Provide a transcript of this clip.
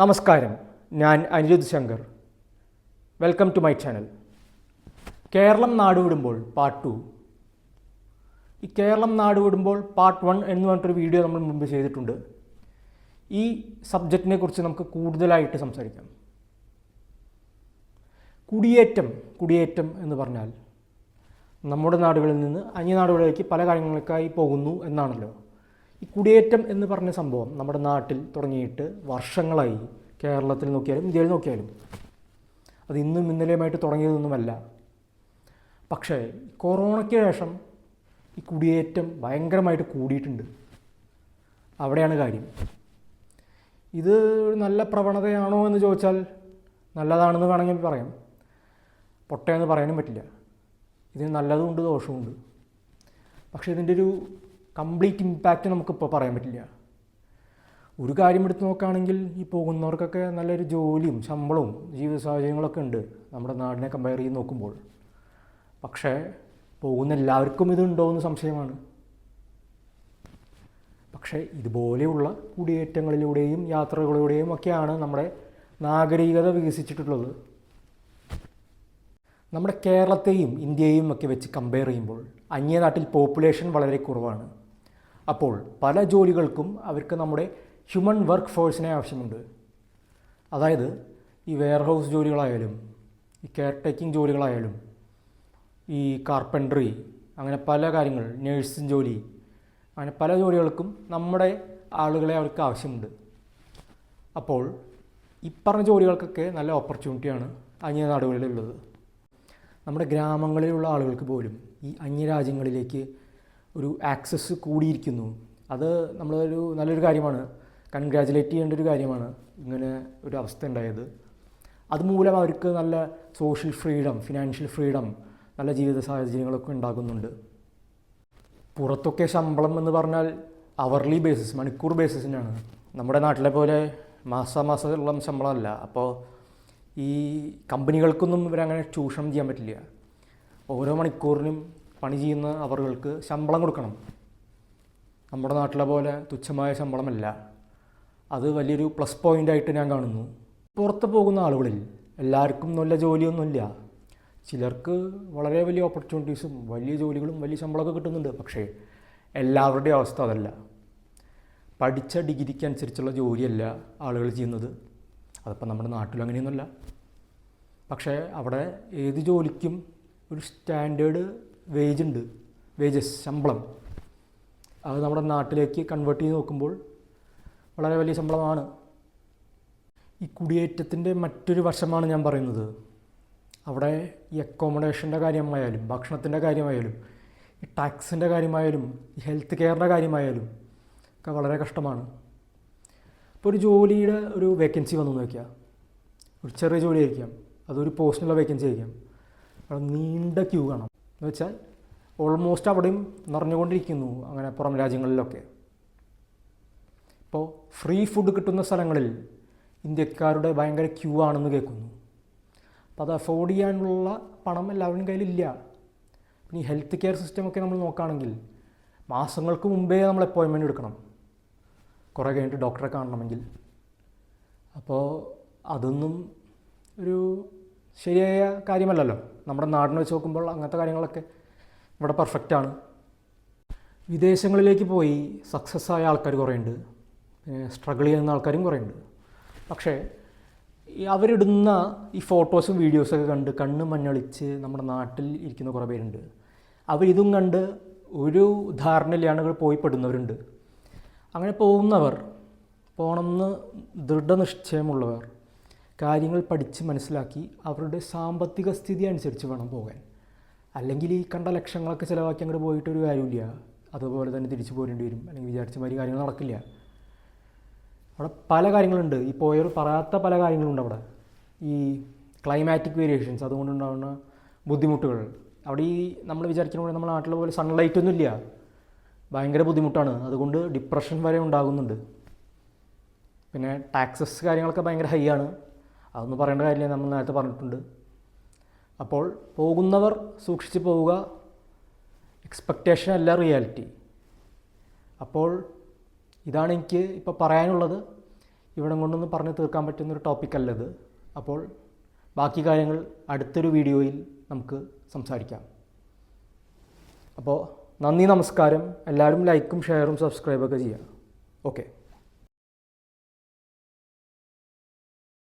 നമസ്കാരം, ഞാൻ Anirudh Shankar. Welcome to my channel. Keralam നാടുവിടുമ്പോൾ പാർട്ട് 2. ഈ കേരളം നാടുവിടുമ്പോൾ പാർട്ട് 1 എന്ന് പറഞ്ഞിട്ടൊരു വീഡിയോ നമ്മൾ മുമ്പ് ചെയ്തിട്ടുണ്ട്. ഈ സബ്ജക്റ്റിനെ കുറിച്ച് നമുക്ക് കൂടുതലായിട്ട് സംസാരിക്കാം. കുടിയേറ്റം എന്ന് പറഞ്ഞാൽ നമ്മുടെ നാടുകളിൽ നിന്ന് അന്യനാടുകളിലേക്ക് പല കാര്യങ്ങൾക്കായി പോകുന്നു എന്നാണല്ലോ. ഈ കുടിയേറ്റം എന്ന് പറഞ്ഞ സംഭവം നമ്മുടെ നാട്ടിൽ തുടങ്ങിയിട്ട് വർഷങ്ങളായി. കേരളത്തിൽ നോക്കിയാലും ഇന്ത്യയിൽ നോക്കിയാലും അത് ഇന്നും ഇന്നലെയുമായിട്ട് തുടങ്ങിയതൊന്നുമല്ല. പക്ഷേ കൊറോണയ്ക്ക് ശേഷം ഈ കുടിയേറ്റം ഭയങ്കരമായിട്ട് കൂടിയിട്ടുണ്ട്. അവിടെയാണ് കാര്യം. ഇത് നല്ല പ്രവണതയാണോ എന്ന് ചോദിച്ചാൽ നല്ലതാണെന്ന് വേണമെങ്കിൽ പറയാം, പൊട്ടയെന്ന് പറയാനും പറ്റില്ല. ഇതിന് നല്ലതുമുണ്ട് ദോഷവുമുണ്ട്. പക്ഷേ ഇതിൻ്റെ ഒരു കംപ്ലീറ്റ് ഇമ്പാക്റ്റ് നമുക്കിപ്പോൾ പറയാൻ പറ്റില്ല. ഒരു കാര്യം എടുത്ത് നോക്കുകയാണെങ്കിൽ ഈ പോകുന്നവർക്കൊക്കെ നല്ലൊരു ജോലിയും ശമ്പളവും ജീവിത സാഹചര്യങ്ങളൊക്കെ ഉണ്ട് നമ്മുടെ നാടിനെ കമ്പയർ ചെയ്ത് നോക്കുമ്പോൾ. പക്ഷേ പോകുന്ന എല്ലാവർക്കും ഇതുണ്ടോ എന്ന് സംശയമാണ്. പക്ഷേ ഇതുപോലെയുള്ള കുടിയേറ്റങ്ങളിലൂടെയും യാത്രകളിലൂടെയും ഒക്കെയാണ് നമ്മുടെ നാഗരികത വികസിച്ചിട്ടുള്ളത്. നമ്മുടെ കേരളത്തെയും ഇന്ത്യയെയും ഒക്കെ വെച്ച് കമ്പയർ ചെയ്യുമ്പോൾ അന്യനാട്ടിൽ പോപ്പുലേഷൻ വളരെ കുറവാണ്. അപ്പോൾ പല ജോലികൾക്കും അവർക്ക് നമ്മുടെ ഹ്യൂമൻ വർക്ക് ഫോഴ്സിനെ ആവശ്യമുണ്ട്. അതായത് ഈ വെയർഹൗസ് ജോലികളായാലും ഈ കെയർ ടേക്കിംഗ് ജോലികളായാലും ഈ കാർപ്പൻട്രി, അങ്ങനെ പല കാര്യങ്ങൾ, നേഴ്സിംഗ് ജോലി, അങ്ങനെ പല ജോലികൾക്കും നമ്മുടെ ആളുകളെ അവർക്ക് ആവശ്യമുണ്ട്. അപ്പോൾ ഈ പറഞ്ഞ ജോലികൾക്കൊക്കെ നല്ല ഓപ്പർച്യൂണിറ്റിയാണ് അന്യനാടുകളിലുള്ളത്. നമ്മുടെ ഗ്രാമങ്ങളിലുള്ള ആളുകൾക്ക് പോലും ഈ അന്യരാജ്യങ്ങളിലേക്ക് ഒരു ആക്സസ് കൂടിയിരിക്കുന്നു. അത് നമ്മളൊരു നല്ലൊരു കാര്യമാണ്, കൺഗ്രാജുലേറ്റ് ചെയ്യേണ്ട ഒരു കാര്യമാണ് ഇങ്ങനെ ഒരു അവസ്ഥ ഉണ്ടായത്. അതുമൂലം അവർക്ക് നല്ല സോഷ്യൽ ഫ്രീഡം, ഫിനാൻഷ്യൽ ഫ്രീഡം, നല്ല ജീവിത സാഹചര്യങ്ങളൊക്കെ ഉണ്ടാകുന്നുണ്ട്. പുറത്തൊക്കെ ശമ്പളം എന്ന് പറഞ്ഞാൽ അവർലി ബേസിസ്, മണിക്കൂർ ബേസിസിനാണ്. നമ്മുടെ നാട്ടിലെ പോലെ മാസാമാസമുള്ള ശമ്പളമല്ല. അപ്പോൾ ഈ കമ്പനികൾക്കൊന്നും ഇവരങ്ങനെ ചൂഷണം ചെയ്യാൻ പറ്റില്ല. ഓരോ മണിക്കൂറിനും പണി ചെയ്യുന്ന അവർക്ക് ശമ്പളം കൊടുക്കണം. നമ്മുടെ നാട്ടിലെ പോലെ തുച്ഛമായ ശമ്പളമല്ല. അത് വലിയൊരു പ്ലസ് പോയിൻ്റായിട്ട് ഞാൻ കാണുന്നു. പുറത്ത് പോകുന്ന ആളുകളിൽ എല്ലാവർക്കും നല്ല ജോലിയൊന്നുമില്ല. ചിലർക്ക് വളരെ വലിയ ഓപ്പർച്യൂണിറ്റീസും വലിയ ജോലികളും വലിയ ശമ്പളമൊക്കെ കിട്ടുന്നുണ്ട്. പക്ഷേ എല്ലാവരുടെയും അവസ്ഥ അതല്ല. പഠിച്ച ഡിഗ്രിക്ക് അനുസരിച്ചുള്ള ജോലിയല്ല ആളുകൾ ചെയ്യുന്നത്. അതിപ്പോൾ നമ്മുടെ നാട്ടിലും അങ്ങനെയൊന്നുമല്ല. പക്ഷേ അവിടെ ഏത് ജോലിക്കും ഒരു സ്റ്റാൻഡേർഡ് വേജസ്, ശമ്പളം. അത് നമ്മുടെ നാട്ടിലേക്ക് കൺവേർട്ട് ചെയ്ത് നോക്കുമ്പോൾ വളരെ വലിയ ശമ്പളമാണ്. ഈ കുടിയേറ്റത്തിൻ്റെ മറ്റൊരു വശമാണ് ഞാൻ പറയുന്നത്. അവിടെ ഈ അക്കോമഡേഷൻ്റെ കാര്യമായാലും ഭക്ഷണത്തിൻ്റെ കാര്യമായാലും ഈ ടാക്സിൻ്റെ കാര്യമായാലും ഈ ഹെൽത്ത് കെയറിൻ്റെ കാര്യമായാലും ഒക്കെ വളരെ കഷ്ടമാണ്. ഇപ്പോൾ ഒരു ജോലിയുടെ ഒരു വേക്കൻസി വന്നു നോക്കിയാൽ, ഒരു ചെറിയ ജോലി ആയിരിക്കാം, അതൊരു പോസ്റ്റിനുള്ള വേക്കൻസി ആയിരിക്കാം, അവിടെ നീണ്ട ക്യൂ കാണാം. എന്ന് വെച്ചാൽ ഓൾമോസ്റ്റ് അവിടെയും നിറഞ്ഞുകൊണ്ടിരിക്കുന്നു. അങ്ങനെ പുറം രാജ്യങ്ങളിലൊക്കെ ഇപ്പോൾ ഫ്രീ ഫുഡ് കിട്ടുന്ന സ്ഥലങ്ങളിൽ ഇന്ത്യക്കാരുടെ ഭയങ്കര ക്യൂ ആണെന്ന് കേൾക്കുന്നു. അപ്പോൾ അത് അഫോർഡ് ചെയ്യാനുള്ള പണം എല്ലാവരുടെയും കയ്യിലില്ല. പിന്നെ ഈ ഹെൽത്ത് കെയർ സിസ്റ്റമൊക്കെ നമ്മൾ നോക്കുകയാണെങ്കിൽ മാസങ്ങൾക്ക് മുമ്പേ നമ്മൾ അപ്പോയിൻമെൻറ്റ് എടുക്കണം, കുറേ കഴിഞ്ഞിട്ട് ഡോക്ടറെ കാണണമെങ്കിൽ. അപ്പോൾ അതൊന്നും ഒരു ശരിയായ കാര്യമല്ലല്ലോ. നമ്മുടെ നാടിനെ വെച്ച് നോക്കുമ്പോൾ അങ്ങനത്തെ കാര്യങ്ങളൊക്കെ ഇവിടെ പെർഫെക്റ്റാണ്. വിദേശങ്ങളിലേക്ക് പോയി സക്സസ് ആയ ആൾക്കാർ കുറേയുണ്ട്, സ്ട്രഗിൾ ചെയ്യുന്ന ആൾക്കാരും കുറേയുണ്ട്. പക്ഷേ അവരിടുന്ന ഈ ഫോട്ടോസും വീഡിയോസൊക്കെ കണ്ട് കണ്ണ് മഞ്ഞളിച്ച് നമ്മുടെ നാട്ടിൽ ഇരിക്കുന്ന കുറേ പേരുണ്ട്. അവരിതും കണ്ട് ഒരു ധാരണയിലാണ് പോയി പെടുന്നവരുണ്ട്. അങ്ങനെ പോകണമെന്ന് ദൃഢനിശ്ചയമുള്ളവർ കാര്യങ്ങൾ പഠിച്ച് മനസ്സിലാക്കി അവരുടെ സാമ്പത്തിക സ്ഥിതി അനുസരിച്ച് വേണം പോകാൻ. അല്ലെങ്കിൽ ഈ കണ്ട ലക്ഷങ്ങളൊക്കെ ചിലവാക്കി അങ്ങോട്ട് പോയിട്ടൊരു കാര്യമില്ല. അതുപോലെ തന്നെ തിരിച്ചു പോരേണ്ടി വരും, അല്ലെങ്കിൽ വിചാരിച്ച മാതിരി കാര്യങ്ങൾ നടക്കില്ല. അവിടെ പല കാര്യങ്ങളുണ്ട്, ഈ പോയവർ പറയാത്ത പല കാര്യങ്ങളുണ്ട്. അവിടെ ഈ ക്ലൈമാറ്റിക് വേരിയേഷൻസ്, അതുകൊണ്ടുണ്ടാകുന്ന ബുദ്ധിമുട്ടുകൾ. അവിടെ ഈ നമ്മൾ വിചാരിക്കുന്ന പോലെ നമ്മുടെ നാട്ടിലെ പോലെ സൺലൈറ്റ് ഒന്നും ഇല്ല, ഭയങ്കര ബുദ്ധിമുട്ടാണ്. അതുകൊണ്ട് ഡിപ്രഷൻ വരെ ഉണ്ടാകുന്നുണ്ട്. പിന്നെ ടാക്സസ് കാര്യങ്ങളൊക്കെ ഭയങ്കര ഹൈ ആണ്. അതൊന്നും പറയേണ്ട കാര്യമില്ല, നമ്മൾ നേരത്തെ പറഞ്ഞിട്ടുണ്ട്. അപ്പോൾ പോകുന്നവർ സൂക്ഷിച്ച് പോവുക. എക്സ്പെക്റ്റേഷൻ അല്ല റിയാലിറ്റി. അപ്പോൾ ഇതാണ് എനിക്ക് ഇപ്പോൾ പറയാനുള്ളത്. ഇവിടെ കൊണ്ടൊന്നും പറഞ്ഞു തീർക്കാൻ പറ്റുന്നൊരു ടോപ്പിക്കല്ല ഇത്. അപ്പോൾ ബാക്കി കാര്യങ്ങൾ അടുത്തൊരു വീഡിയോയിൽ നമുക്ക് സംസാരിക്കാം. അപ്പോൾ നന്ദി, നമസ്കാരം. എല്ലാവരും ലൈക്കും ഷെയറും സബ്സ്ക്രൈബൊക്കെ ചെയ്യുക. ഓക്കെ.